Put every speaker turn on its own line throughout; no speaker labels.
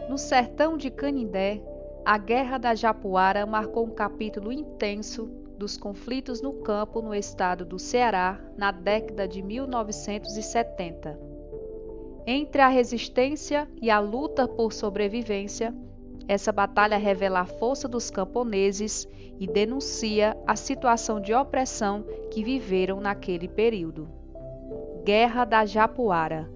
No sertão de Canindé, a Guerra da Japuara marcou um capítulo intenso dos conflitos no campo no estado do Ceará na década de 1970. Entre a resistência e a luta por sobrevivência, essa batalha revela a força dos camponeses e denuncia a situação de opressão que viveram naquele período. Guerra da Japuara.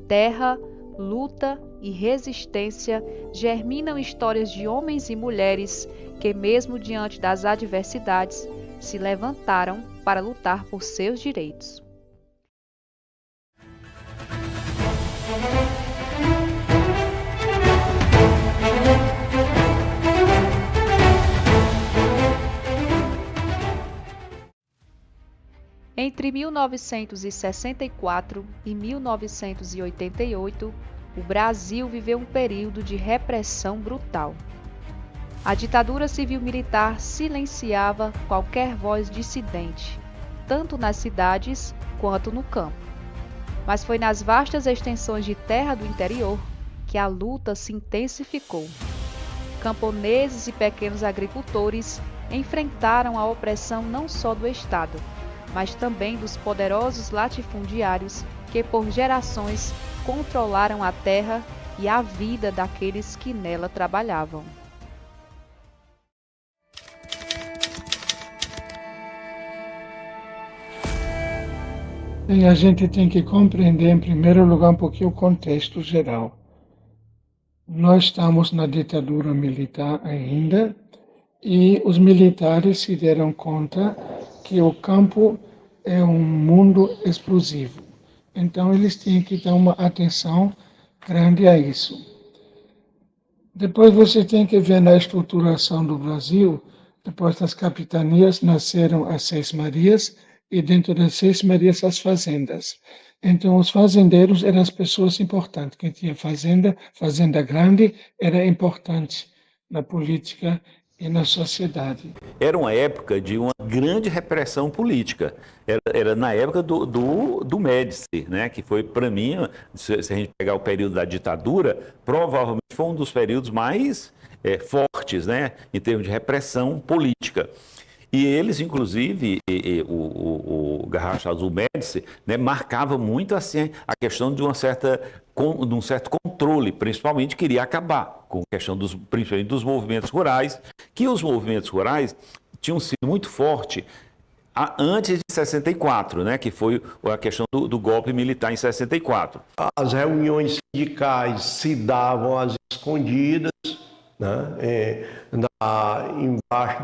Terra, luta e resistência germinam histórias de homens e mulheres que, mesmo diante das adversidades, se levantaram para lutar por seus direitos. Entre 1964 e 1988, o Brasil viveu um período de repressão brutal. A ditadura civil-militar silenciava qualquer voz dissidente, tanto nas cidades quanto no campo. Mas foi nas vastas extensões de terra do interior que a luta se intensificou. Camponeses e pequenos agricultores enfrentaram a opressão não só do Estado, mas também dos poderosos latifundiários que por gerações controlaram a terra e a vida daqueles que nela trabalhavam.
E a gente tem que compreender, em primeiro lugar, um pouquinho o contexto geral. Nós estamos na ditadura militar ainda, e os militares se deram conta que o campo é um mundo explosivo. Então eles tinham que dar uma atenção grande a isso. Depois você tem que ver na estruturação do Brasil, depois das capitanias nasceram as Seis Marias e dentro das Seis Marias as fazendas. Então os fazendeiros eram as pessoas importantes. Quem tinha fazenda, fazenda grande, era importante na política e na sociedade.
Era uma época de uma grande repressão política. Era na época do Médici, né? Que foi, para mim, se a gente pegar o período da ditadura, provavelmente foi um dos períodos mais fortes, né? Em termos de repressão política. E eles, inclusive, o Garracha Azul Médici, né, marcava muito assim, a questão de um certo controle, principalmente queria acabar com a questão principalmente dos movimentos rurais, que os movimentos rurais tinham sido muito fortes antes de 64, né, que foi a questão do golpe militar em 64.
As reuniões sindicais se davam às escondidas, né, embaixo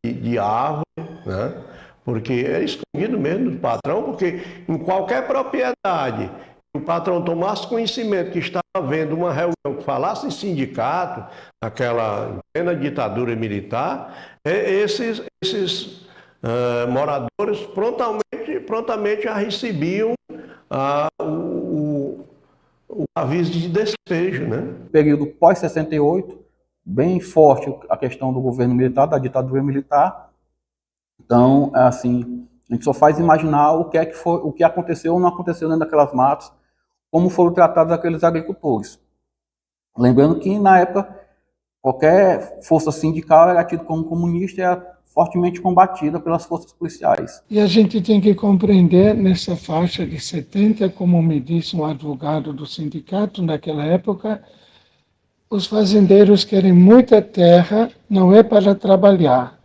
de árvore, né? Porque é escondido mesmo do patrão, porque em qualquer propriedade, o patrão tomasse conhecimento que estava havendo uma reunião que falasse em sindicato, naquela plena ditadura militar, esses moradores prontamente já recebiam o aviso de despejo, né?
Período pós-68, bem forte a questão do governo militar, da ditadura militar. Então, assim, a gente só faz imaginar o que aconteceu ou não aconteceu dentro daquelas matas, como foram tratados aqueles agricultores. Lembrando que, na época, qualquer força sindical era tida como comunista e era fortemente combatida pelas forças policiais.
E a gente tem que compreender nessa faixa de 70, como me disse um advogado do sindicato naquela época, os fazendeiros querem muita terra, não é para trabalhar,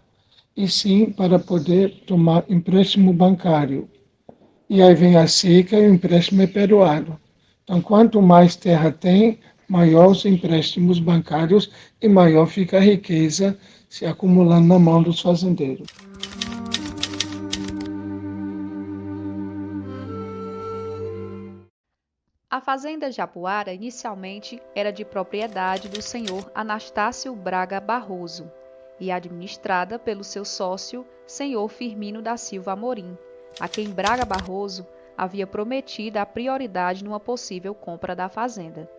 e sim para poder tomar empréstimo bancário. E aí vem a seca e o empréstimo é peroado. Então, quanto mais terra tem, maior os empréstimos bancários e maior fica a riqueza se acumulando na mão dos fazendeiros.
A fazenda Japuara inicialmente era de propriedade do senhor Anastácio Braga Barroso e administrada pelo seu sócio, senhor Firmino da Silva Amorim, a quem Braga Barroso havia prometido a prioridade numa possível compra da fazenda.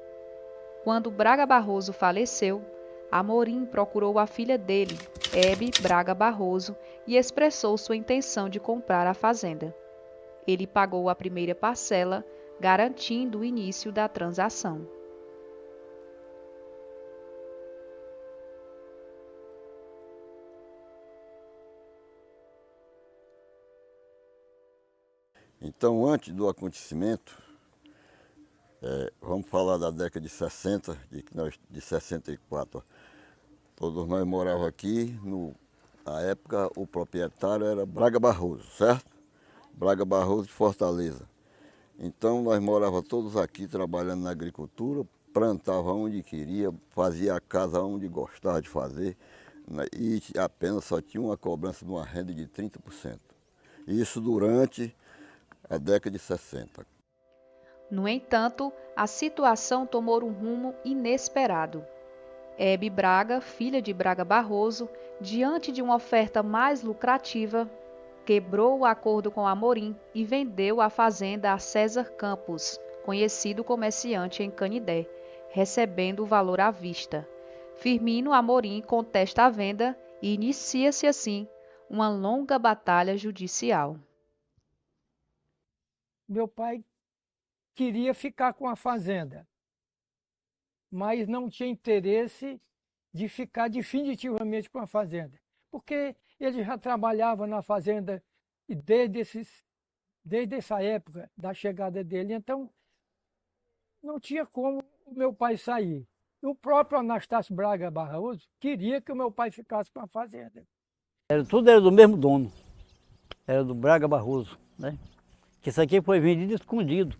Quando Braga Barroso faleceu, Amorim procurou a filha dele, Hebe Braga Barroso, e expressou sua intenção de comprar a fazenda. Ele pagou a primeira parcela, garantindo o início da transação.
Então, antes do acontecimento, vamos falar da década de 60, de 64. Ó. Todos nós morávamos aqui, na época o proprietário era Braga Barroso, certo? Braga Barroso de Fortaleza. Então nós morávamos todos aqui trabalhando na agricultura, plantava onde queria, fazia a casa onde gostava de fazer, né? E apenas só tinha uma cobrança de uma renda de 30%. Isso durante a década de 60.
No entanto, a situação tomou um rumo inesperado. Hebe Braga, filha de Braga Barroso, diante de uma oferta mais lucrativa, quebrou o acordo com Amorim e vendeu a fazenda a César Campos, conhecido comerciante em Canidé, recebendo o valor à vista. Firmino Amorim contesta a venda e inicia-se assim uma longa batalha judicial.
Meu pai queria ficar com a fazenda, mas não tinha interesse de ficar definitivamente com a fazenda, porque ele já trabalhava na fazenda e desde essa época da chegada dele, então não tinha como o meu pai sair. O próprio Anastácio Braga Barroso queria que o meu pai ficasse com a fazenda.
Tudo era do mesmo dono, era do Braga Barroso, né? Que isso aqui foi vendido escondido.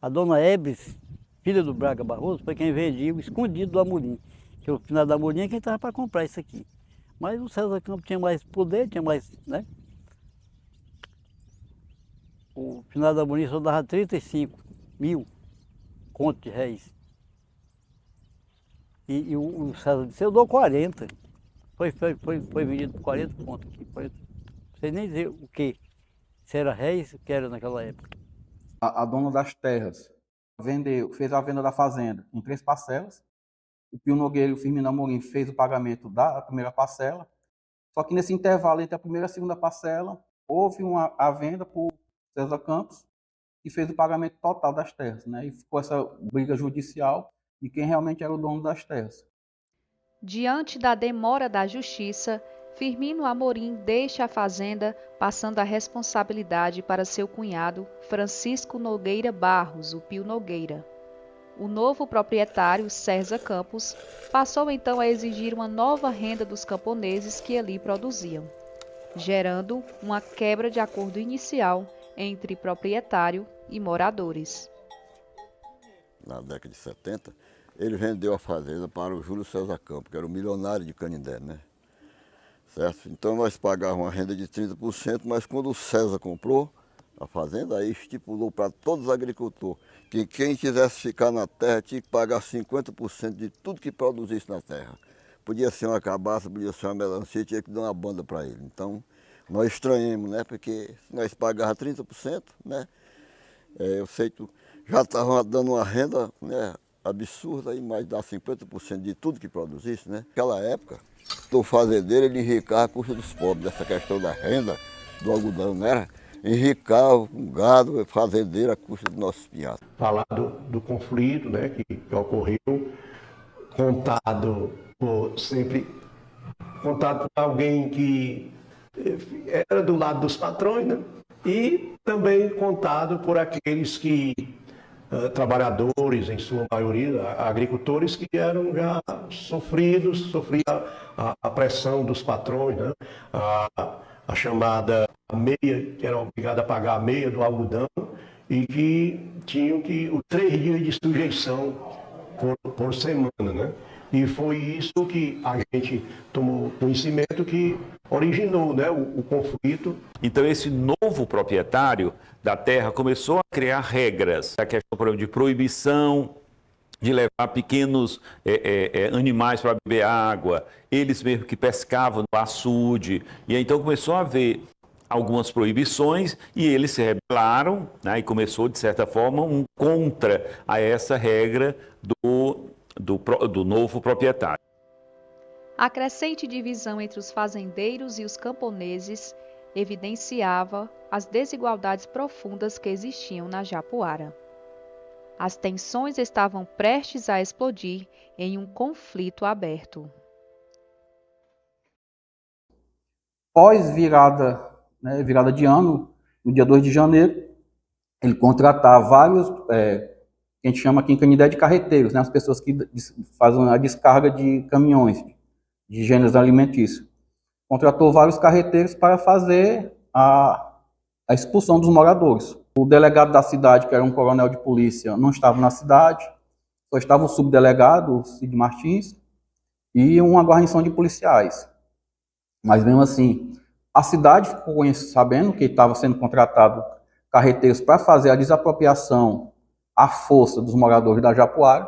A dona Ebres, filha do Braga Barroso, foi quem vendia escondido do Amorim. Que o final do Amorim é quem estava para comprar isso aqui. Mas o César Campos tinha mais poder, tinha mais, né? O final do Amorim só dava 35 mil contos de réis. E o César disse, eu dou 40. Foi vendido por 40 contos aqui. 40. Não sei nem dizer o que. Se era réis, o que era naquela época.
A dona das terras fez a venda da fazenda em 3 parcelas. O Pio Nogueira e o Firmino Amorim fez o pagamento da primeira parcela. Só que nesse intervalo entre a primeira e a segunda parcela, houve a venda por César Campos, que fez o pagamento total das terras, né? E ficou essa briga judicial de quem realmente era o dono das terras.
Diante da demora da justiça, Firmino Amorim deixa a fazenda, passando a responsabilidade para seu cunhado, Francisco Nogueira Barros, o Pio Nogueira. O novo proprietário, César Campos, passou então a exigir uma nova renda dos camponeses que ali produziam, gerando uma quebra de acordo inicial entre proprietário e moradores.
Na década de 70, ele vendeu a fazenda para o Júlio César Campos, que era o milionário de Canindé, né? Certo? Então nós pagávamos uma renda de 30%, mas quando o César comprou a fazenda, aí estipulou para todos os agricultores que quem quisesse ficar na terra tinha que pagar 50% de tudo que produzisse na terra. Podia ser uma cabaça, podia ser uma melancia, tinha que dar uma banda para ele. Então nós estranhamos, né? Porque se nós pagávamos 30%, né? Eu sei que já estavam dando uma renda, né, absurda, aí, mas dá 50% de tudo que produzisse, né? Naquela época, o fazendeiro ele enricava a custa dos pobres, dessa questão da renda, do algodão, né? Enricava com gado, fazendeiro, a custa dos nossos pinhaços.
Falar do conflito, né, que ocorreu, contado por alguém que era do lado dos patrões, né? E também contado por aqueles que, trabalhadores, em sua maioria, agricultores que eram já sofriam a pressão dos patrões, né? A chamada meia, que era obrigada a pagar a meia do algodão, e que tinham os 3 dias de sujeição por semana, né? E foi isso que a gente tomou conhecimento que originou, né, o conflito.
Então esse novo proprietário da terra começou a criar regras, a questão, por exemplo, de proibição de levar pequenos animais para beber água, eles mesmo que pescavam no açude, e aí, então começou a haver algumas proibições e eles se rebelaram, né, e começou, de certa forma, um contra a essa regra do novo proprietário.
A crescente divisão entre os fazendeiros e os camponeses evidenciava as desigualdades profundas que existiam na Japuara. As tensões estavam prestes a explodir em um conflito aberto.
Pós-virada, né, virada de ano, no dia 2 de janeiro, ele contratar vários, que a gente chama aqui em Canindé de carreteiros, né? As pessoas que fazem a descarga de caminhões, de gêneros alimentícios. Contratou vários carreteiros para fazer a expulsão dos moradores. O delegado da cidade, que era um coronel de polícia, não estava na cidade, só estava o subdelegado, o Cid Martins, e uma guarnição de policiais. Mas mesmo assim, a cidade ficou sabendo que estava sendo contratado carreteiros para fazer a desapropriação à força dos moradores da Japuara.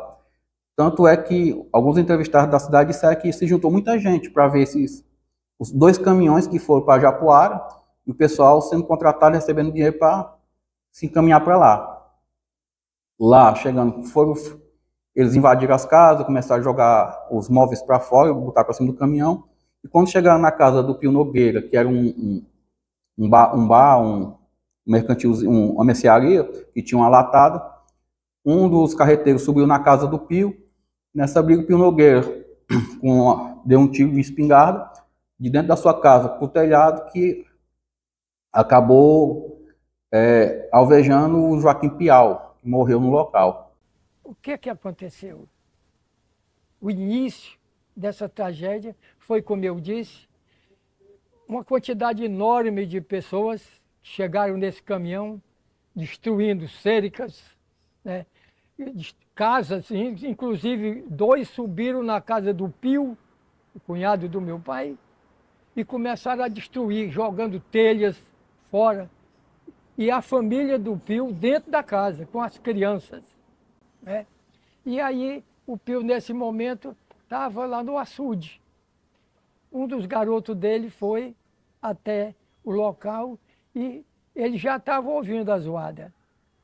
Tanto é que alguns entrevistados da cidade disseram que se juntou muita gente para ver os 2 caminhões que foram para Japuara e o pessoal sendo contratado, recebendo dinheiro para se encaminhar para lá. Lá, chegando, eles invadiram as casas, começaram a jogar os móveis para fora, botar para cima do caminhão. E quando chegaram na casa do Pio Nogueira, que era um bar, um mercantil, uma mercearia, que tinha uma latada, um dos carreteiros subiu na casa do Pio. Nessa briga, o Pio Nogueira deu um tiro de espingarda de dentro da sua casa para o telhado, que acabou alvejando o Joaquim Piau, que morreu no local.
O que aconteceu? O início dessa tragédia foi, como eu disse, uma quantidade enorme de pessoas chegaram nesse caminhão, destruindo cercas, né? Casas, inclusive 2 subiram na casa do Pio, o cunhado do meu pai, e começaram a destruir, jogando telhas fora. E a família do Pio dentro da casa, com as crianças, né? E aí o Pio, nesse momento, estava lá no açude. Um dos garotos dele foi até o local e ele já estava ouvindo a zoada,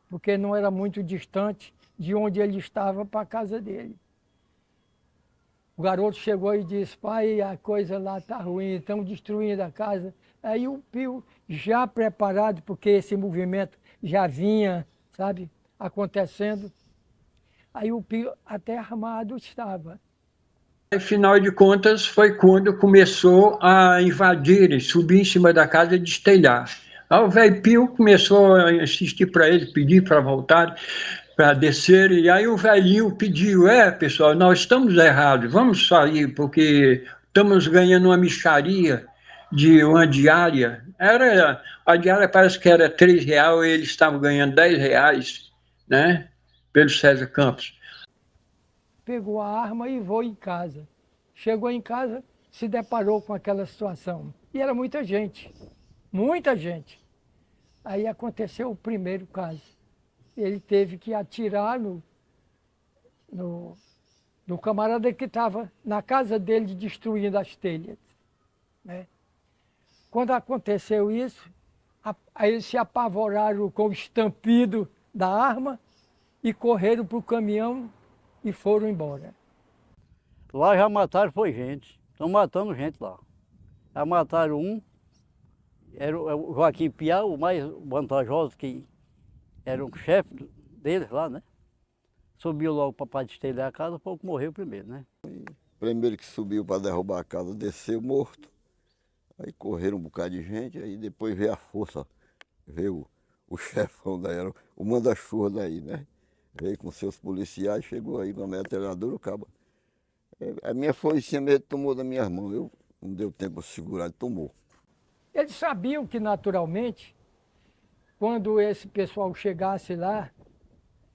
porque não era muito distante de onde ele estava para a casa dele. O garoto chegou e disse: pai, a coisa lá está ruim, estão destruindo a casa. Aí o Pio, já preparado, porque esse movimento já vinha, sabe, acontecendo, aí o Pio até armado estava.
Afinal de contas, foi quando começou a invadir, subir em cima da casa e destelhar. Aí o velho Pio começou a insistir para ele, pedir para voltar, para descer, e aí o velhinho pediu: pessoal, nós estamos errados, vamos sair, porque estamos ganhando uma mixaria de uma diária. A diária parece que era R$3, e eles estavam ganhando R$10, né, pelo César Campos.
Pegou a arma e foi em casa. Chegou em casa, se deparou com aquela situação. E era muita gente, muita gente. Aí aconteceu o primeiro caso. Ele teve que atirar no camarada que estava na casa dele destruindo as telhas, né? Quando aconteceu isso, aí eles se apavoraram com o estampido da arma e correram para o caminhão e foram embora.
Lá já mataram, foi gente. Estão matando gente lá. Já mataram um, era o Joaquim Piau, o mais vantajoso, que era o chefe deles lá, né? Subiu logo para destelhar a casa, foi o que morreu primeiro, né?
Primeiro que subiu para derrubar a casa, desceu morto. Aí correram um bocado de gente, aí depois veio a força, veio o chefão daí, era o manda-chuva daí, né? Veio com seus policiais, chegou aí com a metralhadora, o cabo. A minha foicinha mesmo tomou das minhas mãos, eu não deu tempo de segurar, ele tomou.
Eles sabiam que, naturalmente, quando esse pessoal chegasse lá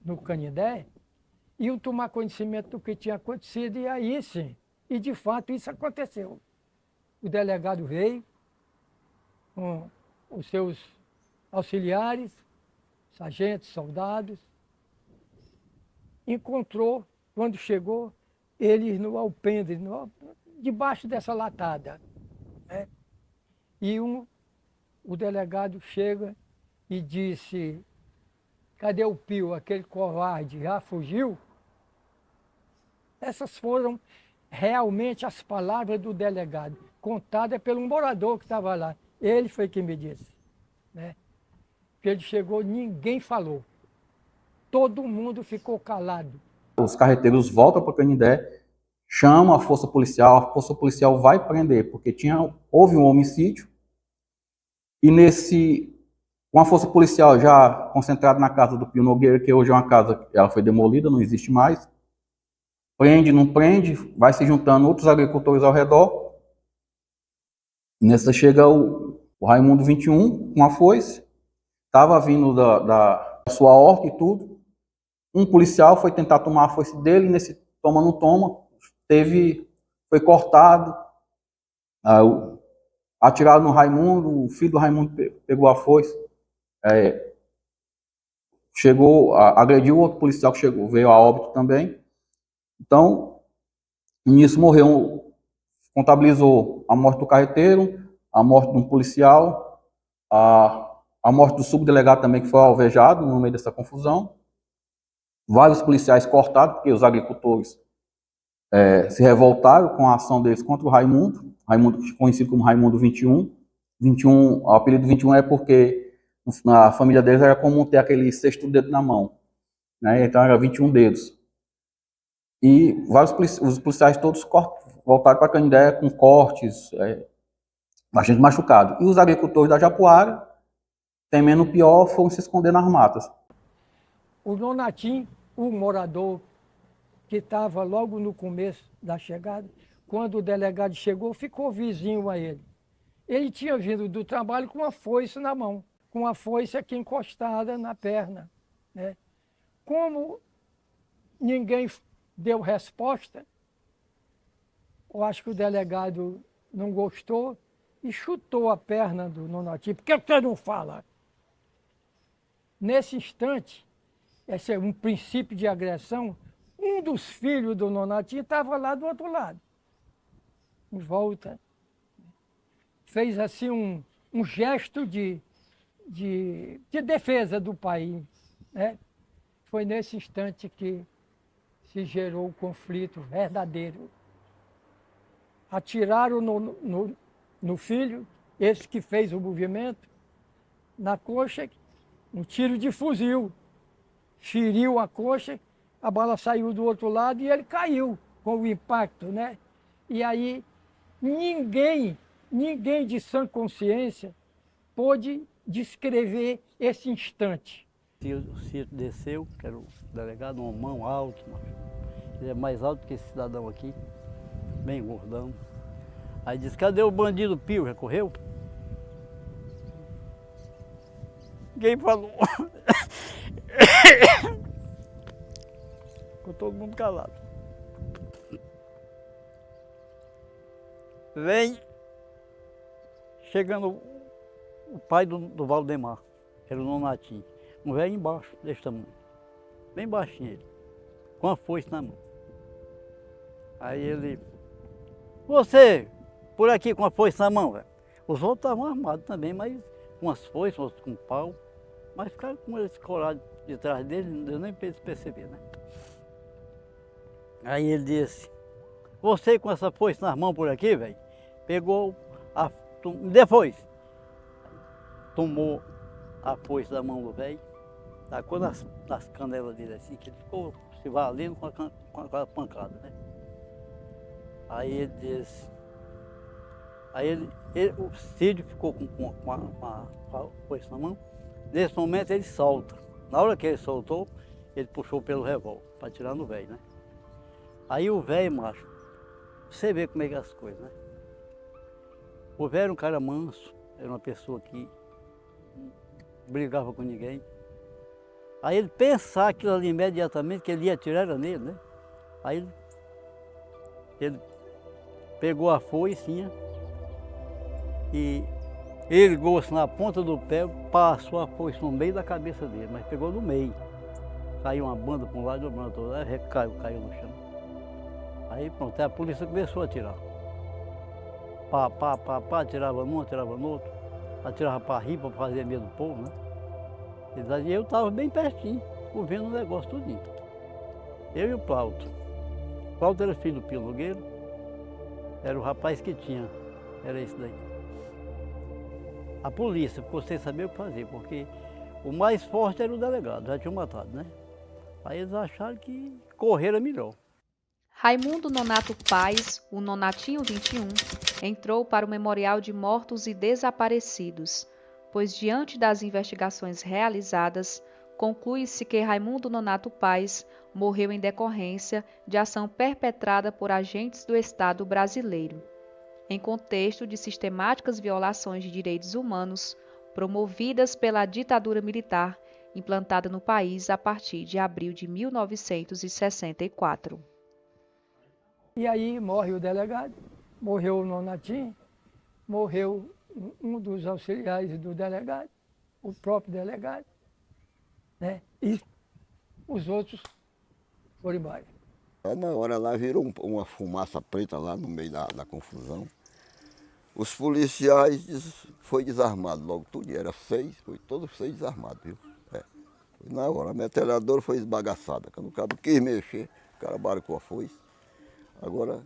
no Canindé, iam tomar conhecimento do que tinha acontecido, e aí sim, e de fato isso aconteceu. O delegado veio com os seus auxiliares, sargentos, soldados, encontrou, quando chegou, eles no alpendre, debaixo dessa latada, né? E o delegado chega e disse: cadê o Pio, aquele covarde, já fugiu? Essas foram realmente as palavras do delegado, contadas pelo morador que estava lá. Ele foi quem me disse, né? Que ele chegou, ninguém falou. Todo mundo ficou calado.
Os carreteiros voltam para Canindé, chamam a força policial vai prender, porque houve um homicídio, e Com a força policial já concentrada na casa do Pio Nogueira, que hoje é uma casa que ela foi demolida, não existe mais. Prende, não prende, vai se juntando outros agricultores ao redor. Nessa chega o Raimundo 21 com a foice. Estava vindo da sua horta e tudo. Um policial foi tentar tomar a foice dele, nesse toma não toma, foi cortado. Atiraram no Raimundo, o filho do Raimundo pegou a foice. Agrediu o outro policial que veio a óbito também. Então, nisso morreu, contabilizou a morte do carreteiro, a morte de um policial, a morte do subdelegado também, que foi alvejado no meio dessa confusão. Vários policiais cortados, porque os agricultores se revoltaram com a ação deles contra o Raimundo, conhecido como Raimundo 21. O apelido 21 é porque na família deles era comum ter aquele sexto dedo na mão, né? Então era 21 dedos. E os policiais todos voltaram para Canindé com cortes, bastante machucados. E os agricultores da Japuara, temendo o pior, foram se esconder nas matas.
O Nonatinho, o morador que estava logo no começo da chegada, quando o delegado chegou, ficou vizinho a ele. Ele tinha vindo do trabalho com uma foice na mão, com a foice aqui encostada na perna, né? Como ninguém deu resposta, eu acho que o delegado não gostou e chutou a perna do Nonatinho. Por que você não fala? Nesse instante, esse é um princípio de agressão, um dos filhos do Nonatinho estava lá do outro lado, em volta. Fez assim um gesto de defesa do país, né? Foi nesse instante que se gerou o conflito verdadeiro. Atiraram no filho, esse que fez o movimento, na coxa, um tiro de fuzil. Feriu a coxa, a bala saiu do outro lado e ele caiu com o impacto, né? E aí ninguém de sã consciência pôde descrever esse instante.
O Ciro desceu, que era o delegado, uma mão alto, ele é mais alto que esse cidadão aqui, bem gordão. Aí disse, cadê o bandido Pio? Já correu? Ninguém falou. Ficou todo mundo calado. Vem chegando o pai do Valdemar, que era o Nonatinho. Um velho embaixo, desse tamanho. Bem baixinho ele, com a foice na mão. Aí ele... Você, por aqui com a foice na mão, velho. Os outros estavam armados também, mas com as foices, outros com pau. Mas ficaram com eles colados de trás dele, não deu nem para eles perceber, né? Aí ele disse, você com essa foice nas mãos por aqui, velho, pegou me dê foice. Tomou a foice da mão do velho, tacou nas canelas dele assim, que ele ficou se valendo com a pancada, né? Aí ele disse, o Cídio ficou com a foice na mão. Nesse momento ele solta. Na hora que ele soltou, ele puxou pelo revólver para tirar no velho, né? Aí o velho, macho, você vê como é que é as coisas, né? O velho era um cara manso, era uma pessoa que não brigava com ninguém. Aí ele pensar aquilo ali imediatamente, que ele ia atirar era nele, né? Aí ele pegou a foicinha e ergou-se na ponta do pé, passou a foice no meio da cabeça dele, mas pegou no meio. Caiu uma banda para um lado e uma banda para o outro, aí caiu no chão. Aí pronto, aí a polícia começou a atirar. Atirava num, atirava no outro, atirava para rir, para fazer medo do povo, né? E eu estava bem pertinho, vendo o negócio tudinho. Eu e o Plauto. O Plauto era filho do Pio Nogueira, era o rapaz que tinha, era esse daí. A polícia ficou sem saber o que fazer, porque o mais forte era o delegado, já tinham matado, né? Aí eles acharam que correr era melhor.
Raimundo Nonato Paes, o Nonatinho 21, entrou para o Memorial de Mortos e Desaparecidos. pois diante das investigações realizadas, conclui-se que Raimundo Nonato Paes morreu em decorrência de ação perpetrada por agentes do Estado brasileiro, em contexto de sistemáticas violações de direitos humanos promovidas pela ditadura militar implantada no país a partir de abril de 1964.
E aí morre o delegado, morreu o Nonatinho, morreu um dos auxiliares do delegado, o próprio delegado, né? E os outros foram embora.
Na hora lá virou uma fumaça preta lá no meio da confusão. Os policiais foi desarmado logo tudo, era 6, foi todos 6 desarmados, viu? Foi na hora, a metralhadora foi esbagaçada. Quando o cabo quis mexer, o cara barcou a foice. Agora,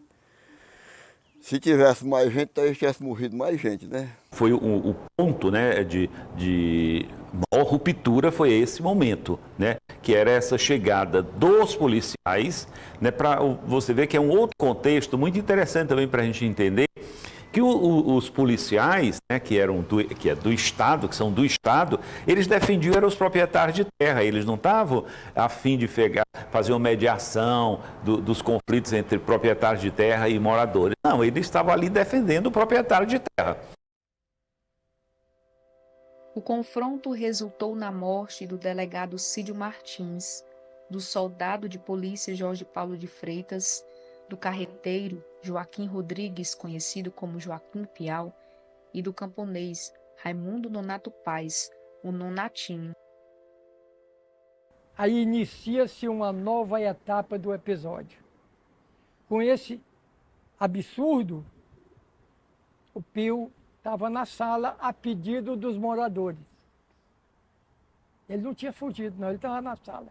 se tivesse mais gente, talvez tivesse morrido mais gente, né?
Foi o ponto, né, de maior ruptura foi esse momento, né, que era essa chegada dos policiais, né, para você ver que é um outro contexto muito interessante também para a gente entender que os policiais, né, que é do Estado, que são do Estado, eles defendiam eram os proprietários de terra, eles não estavam a fim de fazer uma mediação dos conflitos entre proprietários de terra e moradores. Não, eles estavam ali defendendo o proprietário de terra.
O confronto resultou na morte do delegado Cídio Martins, do soldado de polícia Jorge Paulo de Freitas, do carreteiro Joaquim Rodrigues, conhecido como Joaquim Piau, e do camponês Raimundo Nonato Paes, o Nonatinho.
Aí inicia-se uma nova etapa do episódio. Com esse absurdo, o Pio estava na sala a pedido dos moradores. Ele não tinha fugido, não, ele estava na sala.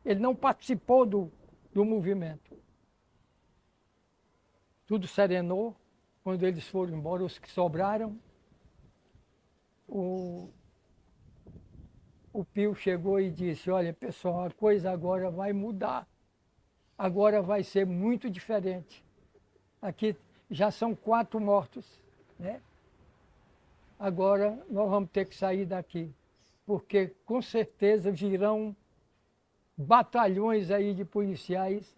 Ele não participou do movimento. Tudo serenou quando eles foram embora, os que sobraram. O Pio chegou e disse, olha, pessoal, a coisa agora vai mudar. Agora vai ser muito diferente. Aqui já são 4 mortos, né? Agora nós vamos ter que sair daqui, porque com certeza virão batalhões aí de policiais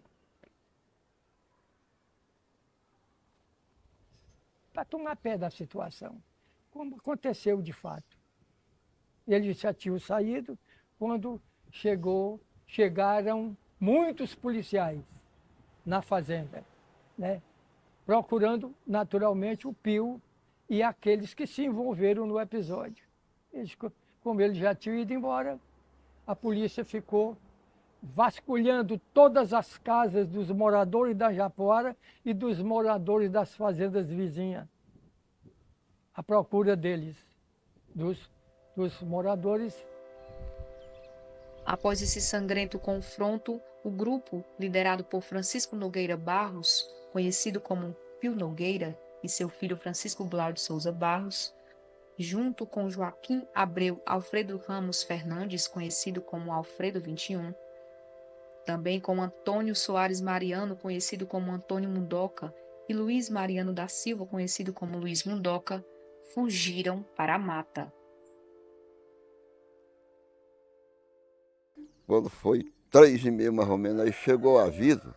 para tomar pé da situação, como aconteceu de fato. Eles já tinham saído quando chegaram muitos policiais na fazenda, né? Procurando naturalmente o Pio e aqueles que se envolveram no episódio. Como eles já tinham ido embora, a polícia ficou vasculhando todas as casas dos moradores da Japuara e dos moradores das fazendas vizinhas, à procura deles, dos moradores.
Após esse sangrento confronto, o grupo, liderado por Francisco Nogueira Barros, conhecido como Pio Nogueira, e seu filho Francisco Goulart de Souza Barros, junto com Joaquim Abreu Alfredo Ramos Fernandes, conhecido como Alfredo 21, também com Antônio Soares Mariano, conhecido como Antônio Mundoca, e Luiz Mariano da Silva, conhecido como Luiz Mundoca, fugiram para a mata.
Quando foi 3h30 mais ou menos, aí chegou o aviso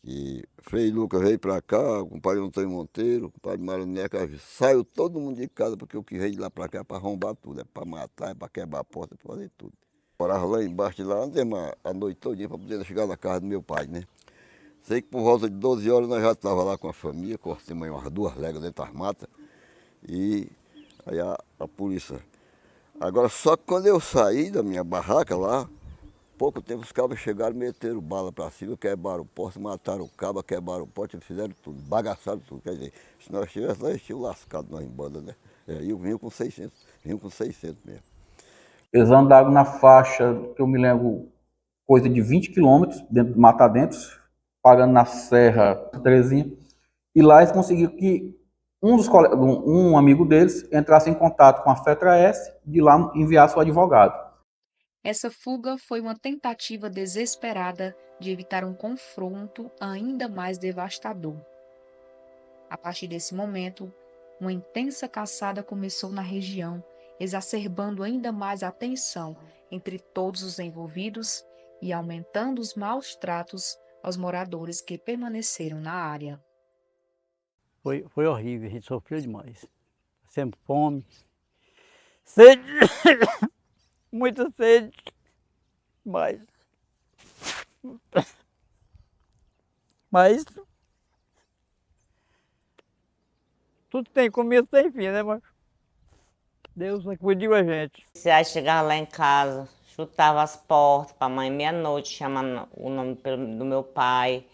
que Frei Lucas veio para cá, o compadre Antônio Monteiro, o compadre Maroneca, saiu todo mundo de casa, porque o que veio de lá para cá é para arrombar tudo, é para matar, é para quebrar a porta, é para fazer tudo. Morava lá embaixo de lá, andemos a noite todinha para poder chegar na casa do meu pai, né? Sei que por volta de 12 horas nós já estávamos lá com a família, cortamos umas 2 léguas dentro das matas, e aí a polícia. Agora, só que quando eu saí da minha barraca lá, pouco tempo os cabos chegaram, meteram bala para cima, quebraram o poste, mataram o cabo, quebraram o poste, fizeram tudo, bagaçaram tudo. Quer dizer, se nós estivéssemos lá, eles tinham lascado nós em banda, né? E eu vinha com 600 mesmo.
Eles andaram na faixa, que eu me lembro, coisa de 20 quilômetros, dentro do Mata Dentro, parando na Serra Terezinha, e lá eles conseguiram que um amigo deles entrasse em contato com a FETRA-S, de lá enviar seu advogado.
Essa fuga foi uma tentativa desesperada de evitar um confronto ainda mais devastador. A partir desse momento, Uma intensa caçada começou na região, exacerbando ainda mais a tensão entre todos os envolvidos e aumentando os maus tratos aos moradores que permaneceram na área.
Foi horrível, a gente sofreu demais. Sempre fome, sede, muita sede, mas tudo tem começo, tem fim, né, mas Deus acudiu a gente.
Aí chegava lá em casa, chutava as portas para a mãe meia-noite, chamando o nome do meu pai,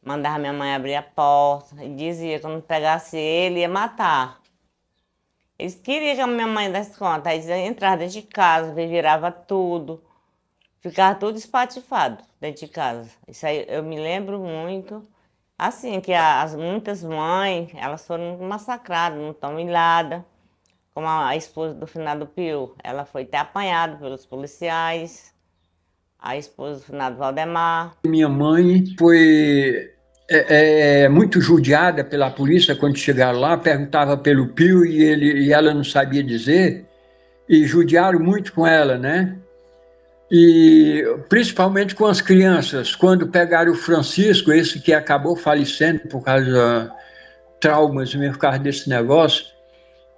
mandava minha mãe abrir a porta e dizia que quando pegasse ele ia matar. Eles queriam que a minha mãe desse conta, aí entrava dentro de casa, virava tudo, ficava tudo espatifado dentro de casa. Isso aí eu me lembro muito, assim, que muitas mães, elas foram massacradas, não estão ilhadas. Como a esposa do finado Pio, ela foi até apanhada pelos policiais, a esposa do finado Valdemar.
Minha mãe foi muito judiada pela polícia quando chegaram lá, perguntava pelo Pio e ela não sabia dizer, e judiaram muito com ela, né? E principalmente com as crianças, quando pegaram o Francisco, esse que acabou falecendo por causa de traumas mesmo, por causa desse negócio.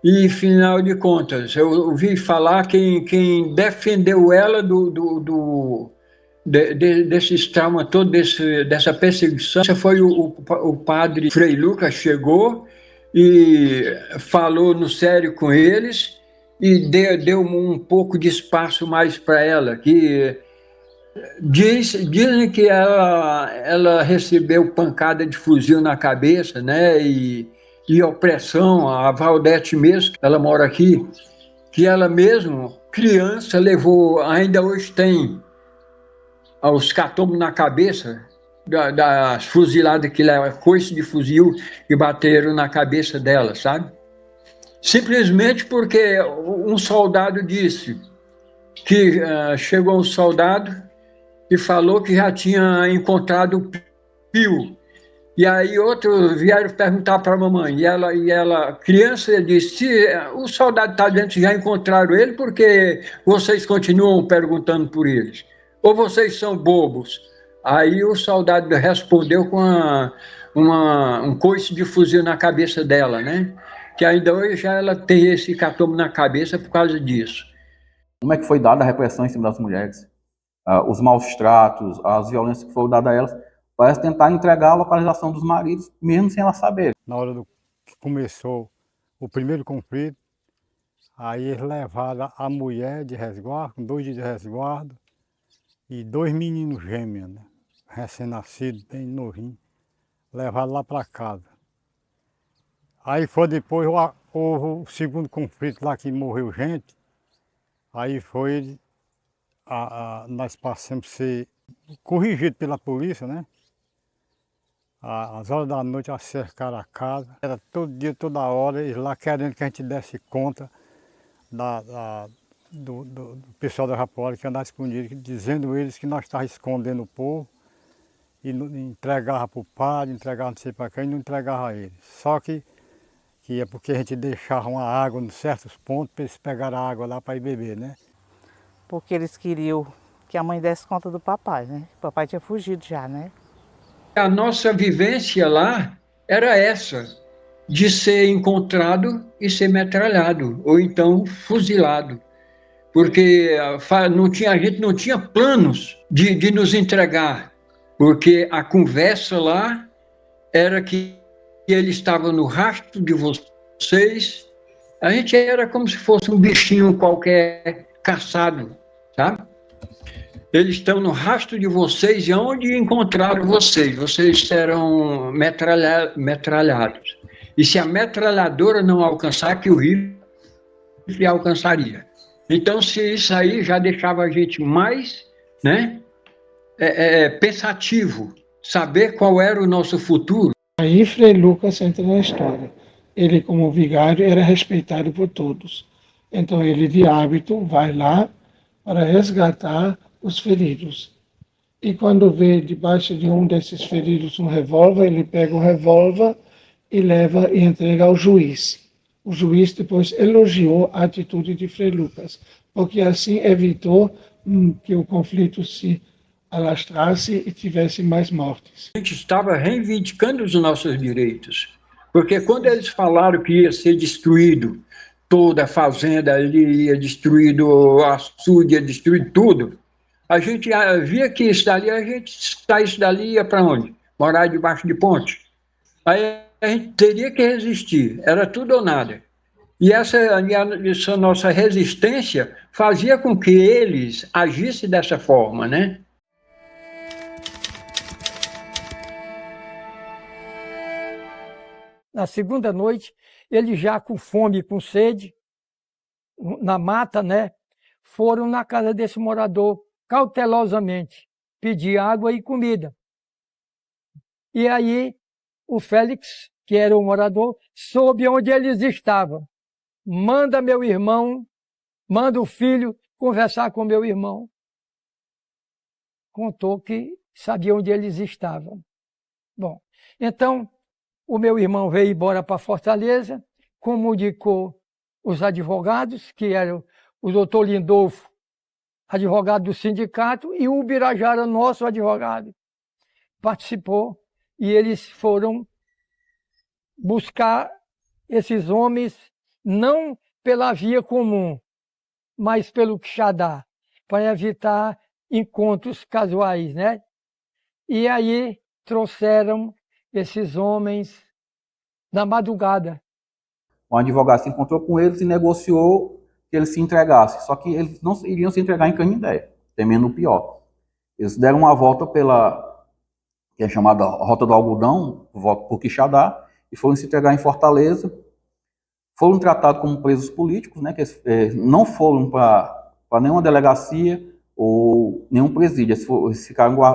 E, final de contas, eu ouvi falar quem defendeu ela desses traumas todos, dessa perseguição, foi o padre Frei Lucas, chegou e falou no sério com eles e deu um pouco de espaço mais para ela, que dizem que ela recebeu pancada de fuzil na cabeça, né, e opressão. A Valdete mesmo, ela mora aqui, que ela mesmo, criança, levou, ainda hoje tem os catombos na cabeça, das fuziladas que leva, coice de fuzil que bateram na cabeça dela, sabe? Simplesmente porque um soldado disse que chegou um soldado e falou que já tinha encontrado o Pio. E aí outro vieram perguntar para a mamãe, e ela, criança, disse, se o soldado está dentro, já encontraram ele, porque vocês continuam perguntando por eles? Ou vocês são bobos? Aí o soldado respondeu com um coice de fuzil na cabeça dela, né? Que ainda hoje já ela tem esse hecatombe na cabeça por causa disso.
Como é que foi dada a repressão em cima das mulheres? Os maus tratos, as violências que foram dadas a elas, para tentar entregar a localização dos maridos, mesmo sem elas saberem.
Na hora que começou o primeiro conflito, aí eles levaram a mulher de resguardo, com 2 dias de resguardo, e 2 meninos gêmeos, né? Recém-nascidos, bem novinhos, levaram lá para casa. Aí foi depois, houve o segundo conflito lá que morreu gente, aí foi, nós passamos a ser corrigidos pela polícia, né? Às horas da noite cercaram a casa, era todo dia, toda hora, eles lá querendo que a gente desse conta do pessoal da Japuara que andava escondido, dizendo eles que nós estávamos escondendo o povo e entregava para o padre, entregava não sei para quem, e não entregava a eles. Só que é porque a gente deixava uma água em certos pontos para eles pegarem a água lá para ir beber, né?
Porque eles queriam que a mãe desse conta do papai, né? O papai tinha fugido já, né?
A nossa vivência lá era essa, de ser encontrado e ser metralhado, ou então fuzilado. Porque a gente não tinha planos de nos entregar, porque a conversa lá era que ele estava no rastro de vocês. A gente era como se fosse um bichinho qualquer caçado, sabe? Eles estão no rastro de vocês, e onde encontraram vocês? Vocês serão metralhados. E se a metralhadora não alcançar, que o rifle alcançaria. Então, se isso aí já deixava a gente mais, né, pensativo, saber qual era o nosso futuro.
Aí Frei Lucas entra na história. Ele, como vigário, era respeitado por todos. Então, ele, de hábito, vai lá para resgatar os feridos. E quando vê debaixo de um desses feridos um revólver, ele pega o revólver e leva e entrega ao juiz. O juiz depois elogiou a atitude de Frei Lucas, porque assim evitou que o conflito se alastrasse e tivesse mais mortes.
A gente estava reivindicando os nossos direitos, porque quando eles falaram que ia ser destruído toda a fazenda, ele ia destruído o açude, ia destruir tudo, a gente via que isso dali, a gente saísse dali ia para onde? Morar debaixo de ponte. Aí a gente teria que resistir, era tudo ou nada. E essa nossa resistência fazia com que eles agissem dessa forma, né?
Na segunda noite, eles já com fome e com sede, na mata, né? Foram na casa desse morador, cautelosamente, pedir água e comida. E aí, o Félix, que era o morador, soube onde eles estavam. Manda meu irmão, manda o filho conversar com meu irmão. Contou que sabia onde eles estavam. Bom, então, o meu irmão veio embora para Fortaleza, comunicou os advogados, que eram o doutor Lindolfo, advogado do sindicato, e o Ubirajara, nosso advogado, participou, e eles foram buscar esses homens, não pela via comum, mas pelo Quixadá, para evitar encontros casuais, né? E aí trouxeram esses homens na madrugada.
O advogado se encontrou com eles e negociou que eles se entregassem. Só que eles não iriam se entregar em Canindé, temendo o pior. Eles deram uma volta pela, que é chamada Rota do Algodão, volta por Quixadá, e foram se entregar em Fortaleza. Foram tratados como presos políticos, né, que não foram para nenhuma delegacia ou nenhum presídio.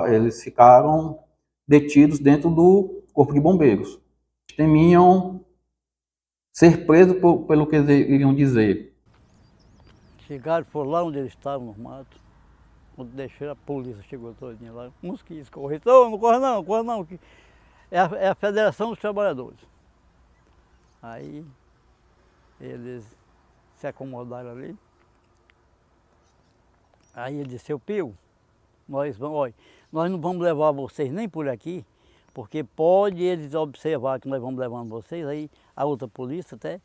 Eles ficaram detidos dentro do Corpo de Bombeiros. Temiam ser presos pelo que eles iriam dizer.
Chegaram, foram lá onde eles estavam, no mato. Quando deixaram, a polícia chegou todinha lá. Uns quis correr. Não corre não, corre não. É a Federação dos Trabalhadores. Aí eles se acomodaram ali. Aí ele disse, seu Pio, nós não vamos levar vocês nem por aqui, porque pode eles observar que nós vamos levando vocês, aí a outra polícia até,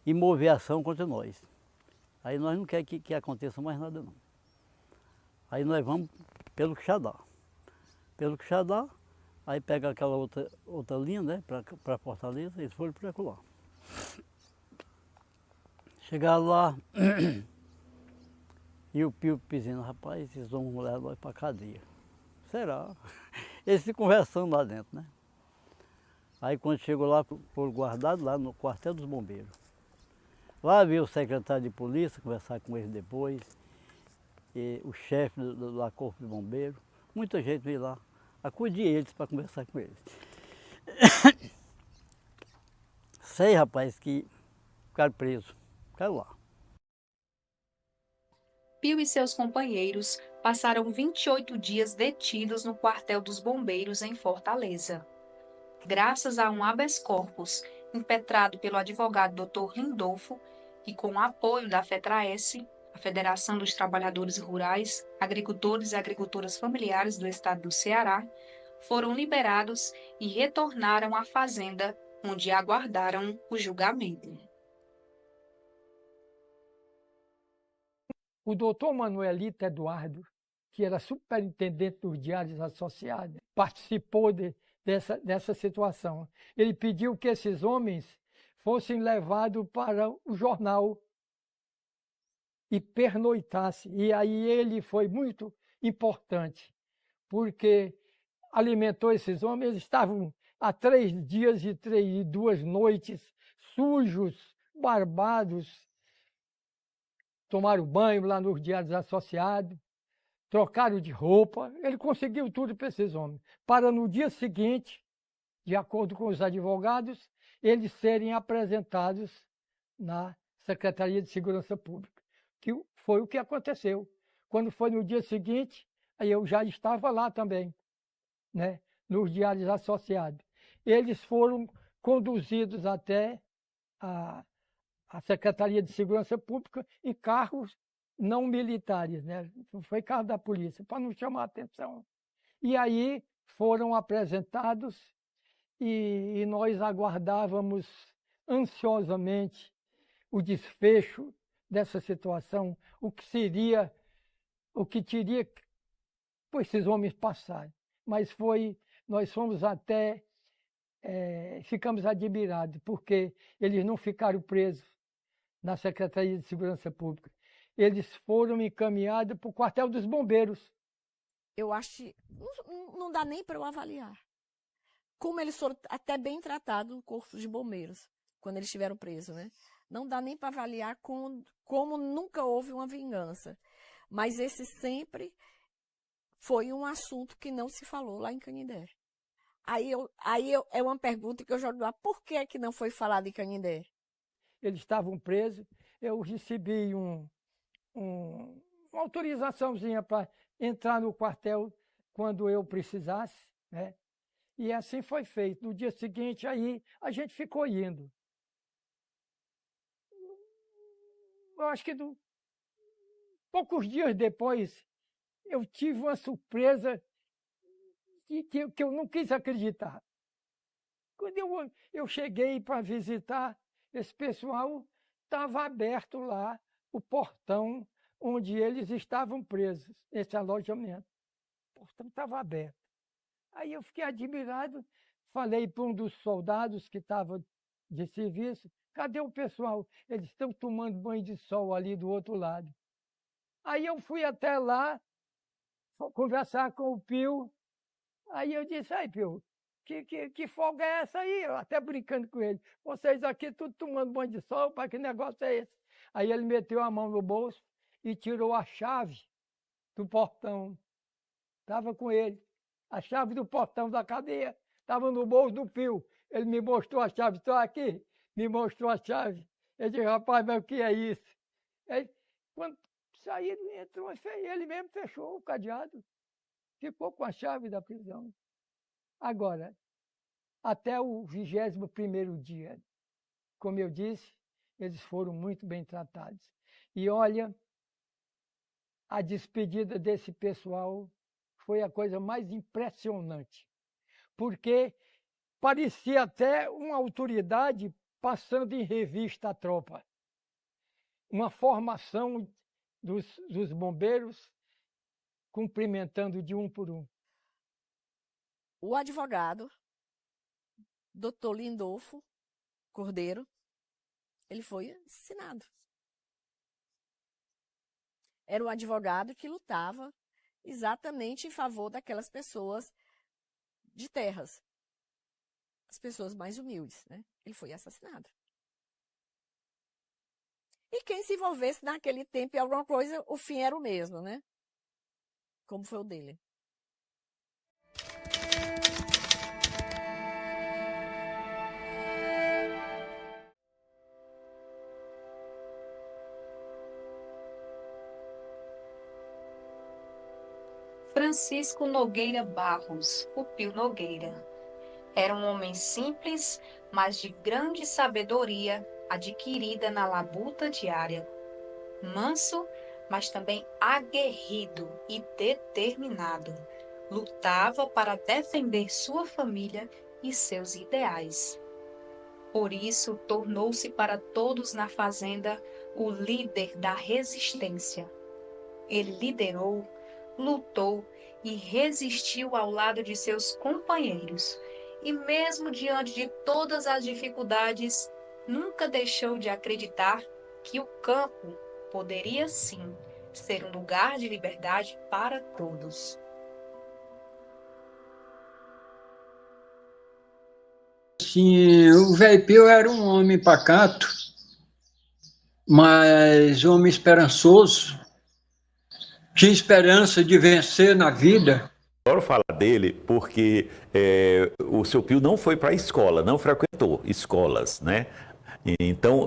e mover ação contra nós. Aí nós não queremos que aconteça mais nada não. Aí nós vamos pelo Quixadá. Pelo Quixadá, aí pega aquela outra linha, né, para Fortaleza, eles foram para lá. Chegaram lá, e o Pio dizendo, rapaz, esses homens vão levar nós para a cadeia. Será? Eles se conversando lá dentro, né? Aí quando chegou lá, foram guardados lá no quartel dos bombeiros. Lá veio o secretário de polícia conversar com eles depois, e o chefe do corpo de bombeiros, muita gente veio lá, acudir eles para conversar com eles. Sei, rapaz, que ficaram presos, ficaram lá.
Pio e seus companheiros passaram 28 dias detidos no quartel dos bombeiros em Fortaleza. Graças a um habeas corpus impetrado pelo advogado Dr. Lindolfo e com o apoio da FETRAES, a Federação dos Trabalhadores Rurais, Agricultores e Agricultoras Familiares do Estado do Ceará, foram liberados e retornaram à fazenda, onde aguardaram o julgamento.
O doutor Manuelito Eduardo, que era superintendente dos Diários Associados, participou dessa situação. Ele pediu que esses homens fossem levados para o jornal e pernoitassem. E aí ele foi muito importante, porque alimentou esses homens. Eles estavam há 3 dias e 2 noites, sujos, barbados. Tomaram banho lá nos Diários Associados, trocaram de roupa. Ele conseguiu tudo para esses homens, para no dia seguinte, de acordo com os advogados, eles serem apresentados na Secretaria de Segurança Pública, que foi o que aconteceu. Quando foi no dia seguinte, aí eu já estava lá também, né, nos Diários Associados. Eles foram conduzidos até a Secretaria de Segurança Pública em carros não militares, né? Foi carro da polícia, para não chamar a atenção. E aí foram apresentados e nós aguardávamos ansiosamente o desfecho dessa situação, o que teria por esses homens passarem. Mas nós fomos até, ficamos admirados, porque eles não ficaram presos na Secretaria de Segurança Pública. Eles foram encaminhados para o quartel dos bombeiros.
Eu acho que não dá nem para eu avaliar. Como eles foram até bem tratados no Corpo de Bombeiros, quando eles estiveram presos, né? Não dá nem para avaliar como nunca houve uma vingança. Mas esse sempre foi um assunto que não se falou lá em Canindé. É uma pergunta que eu jogo lá, por que que não foi falado em Canindé?
Eles estavam presos, eu recebi uma autorizaçãozinha para entrar no quartel quando eu precisasse, né? E assim foi feito. No dia seguinte, aí a gente ficou indo. Eu acho que poucos dias depois, eu tive uma surpresa que eu não quis acreditar. Quando eu cheguei para visitar, esse pessoal estava aberto lá, o portão onde eles estavam presos, esse alojamento. O portão estava aberto. Aí eu fiquei admirado, falei para um dos soldados que estava de serviço, cadê o pessoal? Eles estão tomando banho de sol ali do outro lado. Aí eu fui até lá, conversar com o Pio, aí eu disse, aí Pio, que folga é essa aí? Eu até brincando com ele, vocês aqui tudo tomando banho de sol, para que negócio é esse? Aí ele meteu a mão no bolso e tirou a chave do portão. Estava com ele. A chave do portão da cadeia estava no bolso do Pio. Ele me mostrou a chave, estou aqui, me mostrou a chave. Eu disse, rapaz, mas o que é isso? Aí, quando saí, entrou, ele mesmo fechou o cadeado. Ficou com a chave da prisão. Agora, até o 21º dia, como eu disse, eles foram muito bem tratados. E olha, a despedida desse pessoal foi a coisa mais impressionante, porque parecia até uma autoridade passando em revista a tropa. Uma formação dos bombeiros cumprimentando de um por um.
O advogado, Dr. Lindolfo Cordeiro, ele foi assassinado. Era um advogado que lutava exatamente em favor daquelas pessoas de terras, as pessoas mais humildes, né? Ele foi assassinado. E quem se envolvesse naquele tempo em alguma coisa, o fim era o mesmo, né? Como foi o dele.
Francisco Nogueira Barros, o Pio Nogueira. Era um homem simples, mas de grande sabedoria adquirida na labuta diária. Manso, mas também aguerrido e determinado. Lutava para defender sua família e seus ideais. Por isso, tornou-se para todos na fazenda o líder da resistência. Ele liderou, lutou e resistiu ao lado de seus companheiros. E mesmo diante de todas as dificuldades, nunca deixou de acreditar que o campo poderia sim ser um lugar de liberdade para todos.
Sim, o velho Pio era um homem pacato, mas homem esperançoso, tinha esperança de vencer na vida.
Adoro falar dele porque o seu Pio não foi para a escola, não frequentou escolas, né? Então,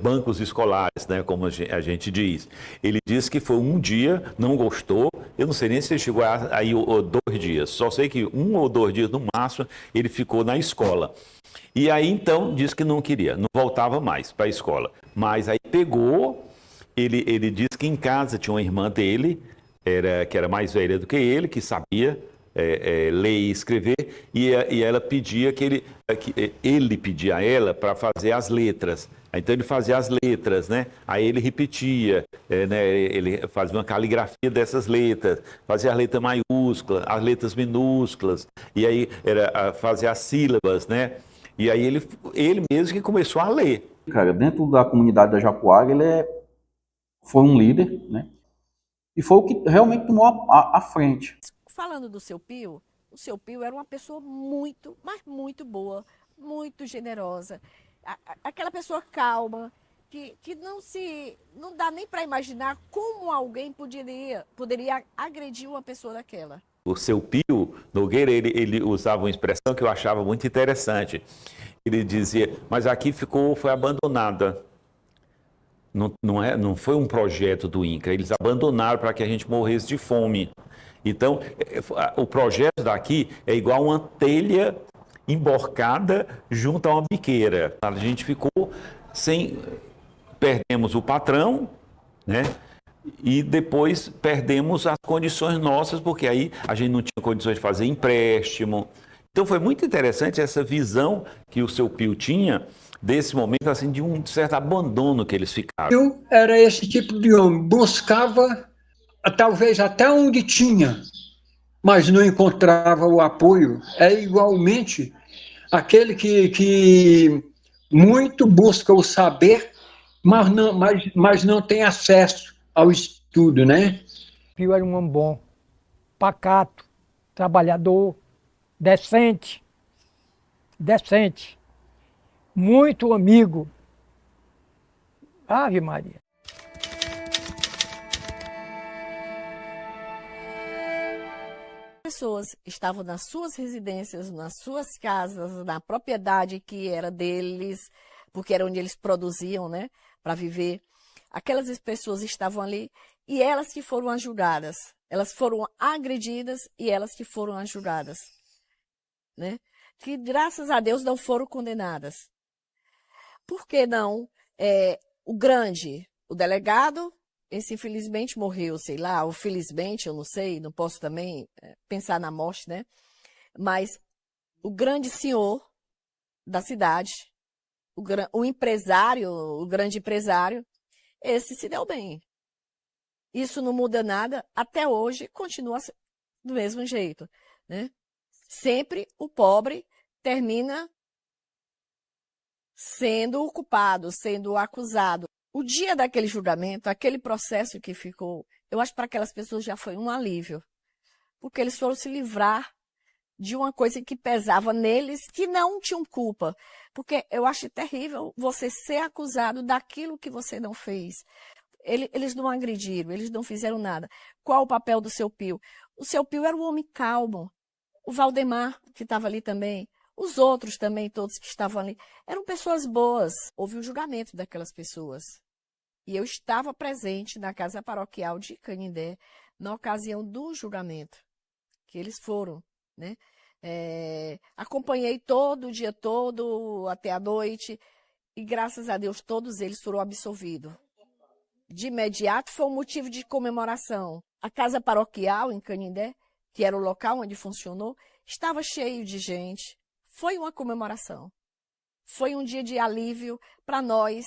bancos escolares, né, como a gente diz. Ele disse que foi um dia, não gostou, eu não sei nem se ele chegou aí 2 dias, só sei que 1 ou 2 dias no máximo ele ficou na escola. E aí então disse que não queria, não voltava mais para a escola. Mas aí pegou, ele disse que em casa tinha uma irmã dele, que era mais velha do que ele, que sabia ler e escrever, e ela pedia que ele pedia a ela para fazer as letras. Então ele fazia as letras, né? Aí ele repetia, né? Ele fazia uma caligrafia dessas letras, fazia as letras maiúsculas, as letras minúsculas, e aí fazia as sílabas, né? E aí ele mesmo que começou a ler.
Cara, dentro da comunidade da Japuara, foi um líder, né? E foi o que realmente tomou a frente.
Falando do seu Pio, o seu Pio era uma pessoa muito, mas muito boa, muito generosa. Aquela pessoa calma, que não dá nem para imaginar como alguém poderia agredir uma pessoa daquela.
O seu Pio Nogueira, ele usava uma expressão que eu achava muito interessante. Ele dizia, mas aqui foi abandonada. Não foi um projeto do INCRA, eles abandonaram para que a gente morresse de fome. Então, o projeto daqui é igual uma telha emborcada junto a uma biqueira. A gente ficou perdemos o patrão, né? E depois perdemos as condições nossas, porque aí a gente não tinha condições de fazer empréstimo. Então foi muito interessante essa visão que o seu Pio tinha desse momento, assim, de um certo abandono que eles ficaram.
Eu era esse tipo de homem, buscava talvez até onde tinha, mas não encontrava o apoio. É igualmente aquele que muito busca o saber, mas não tem acesso ao estudo, né?
Pio era um homem bom, pacato, trabalhador, decente, muito amigo. Ave Maria.
Pessoas estavam nas suas residências, nas suas casas, na propriedade que era deles, porque era onde eles produziam, né, para viver. Aquelas pessoas estavam ali e elas que foram ajudadas. Elas foram agredidas e elas que foram ajudadas, né? Que graças a Deus não foram condenadas. Por que não? O delegado, esse infelizmente morreu, sei lá, ou felizmente, eu não sei, não posso também pensar na morte, né? Mas o grande senhor da cidade, o empresário, o grande empresário, esse se deu bem. Isso não muda nada, até hoje continua do mesmo jeito, né? Sempre o pobre termina sendo o culpado, sendo o acusado. O dia daquele julgamento, aquele processo que ficou, eu acho que para aquelas pessoas já foi um alívio, porque eles foram se livrar de uma coisa que pesava neles, que não tinham culpa. Porque eu acho terrível você ser acusado daquilo que você não fez. Eles não agrediram, eles não fizeram nada. Qual o papel do seu Pio? O seu Pio era um homem calmo. O Valdemar, que estava ali também, os outros também, todos que estavam ali, eram pessoas boas. Houve o julgamento daquelas pessoas. E eu estava presente na casa paroquial de Canindé, na ocasião do julgamento, que eles foram, né? Acompanhei todo o dia todo, até a noite, e graças a Deus todos eles foram absolvidos. De imediato foi um motivo de comemoração. A casa paroquial em Canindé, que era o local onde funcionou, estava cheio de gente. Foi uma comemoração. Foi um dia de alívio para nós,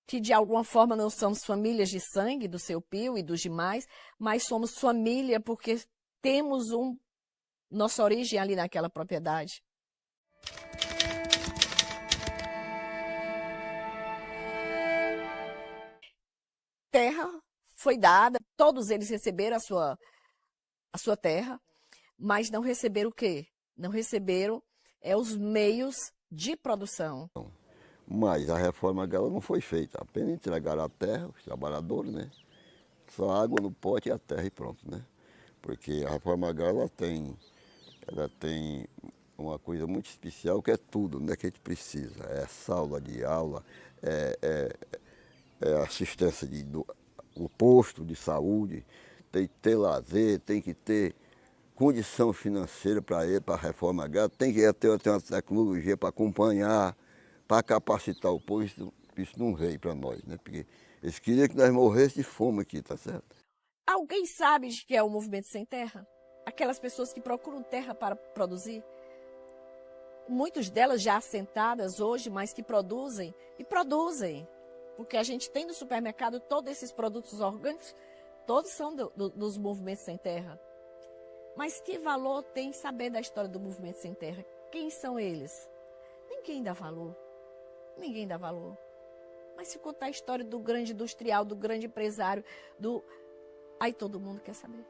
que de alguma forma não somos famílias de sangue do seu Pio e dos demais, mas somos família porque temos nossa origem ali naquela propriedade. Terra foi dada, todos eles receberam a sua terra, mas não receberam o quê? Não receberam os meios de produção.
Mas a reforma agrária não foi feita, apenas entregaram a terra, os trabalhadores, né? Só água no pote e a terra e pronto, né? Porque a reforma agrária ela tem uma coisa muito especial, que é tudo, né, que a gente precisa. É sala de aula, é assistência o posto de saúde, tem que ter lazer, tem que ter condição financeira para ele, para a reforma agrária, tem que ter uma tecnologia para acompanhar, para capacitar o povo. Isso não veio para nós, né? Porque eles queriam que nós morrêssemos de fome aqui, tá certo?
Alguém sabe de que é o movimento sem terra? Aquelas pessoas que procuram terra para produzir? Muitas delas já assentadas hoje, mas que produzem, e produzem. Porque a gente tem no supermercado todos esses produtos orgânicos, todos são dos movimentos sem terra. Mas que valor tem saber da história do movimento sem terra? Quem são eles? Ninguém dá valor. Ninguém dá valor. Mas se contar a história do grande industrial, do grande empresário, aí todo mundo quer saber.